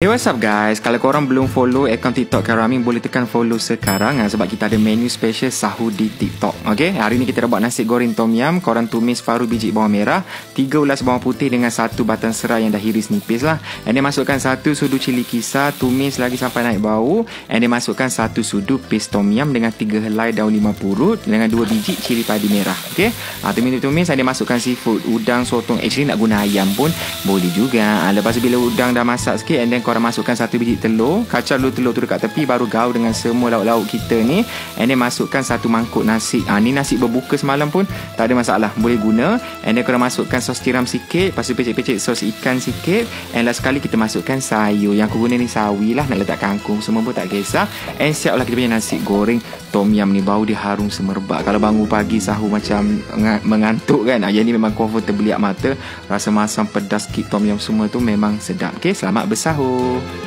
Hey, what's up guys? Kalau korang belum follow akaun TikTok Karamin, boleh tekan follow sekarang sebab kita ada menu special sahur di TikTok. Okay, hari ni kita dah buat nasi goreng tom yum. Korang tumis separuh biji bawang merah, 3 ulas bawang putih dengan 1 batang serai yang dah iris nipis lah. And then masukkan 1 sudu cili kisar, tumis lagi sampai naik bau. And then masukkan 1 sudu paste tom yum dengan 3 helai daun 5 purut dengan 2 biji cili padi merah. Okay, tumis. And then masukkan seafood, udang, sotong. Actually nak guna ayam pun boleh juga. Lepas tu bila udang dah masak sikit, and then korang masukkan 1 biji telur, kacau dulu telur tu dekat tepi, baru gaul dengan semua lauk-lauk kita ni. And then masukkan 1 mangkuk nasi. Ni nasi berbuka semalam pun tak ada masalah, boleh guna. And then korang masukkan sos tiram sikit, lepas tu pecik-pecik sos ikan sikit. And last sekali kita masukkan sayur. Yang aku guna ni sawi lah, nak letak kangkung semua pun tak kisah. And siap lah kita punya nasi goreng tom yum ni. Bau dia harum semerbak. Kalau bangun pagi sahur macam mengantuk kan, yang ni memang confirm terbeliak mata. Rasa masam, pedas, sikit tom yum semua tu memang sedap. Okay, selamat bersahur.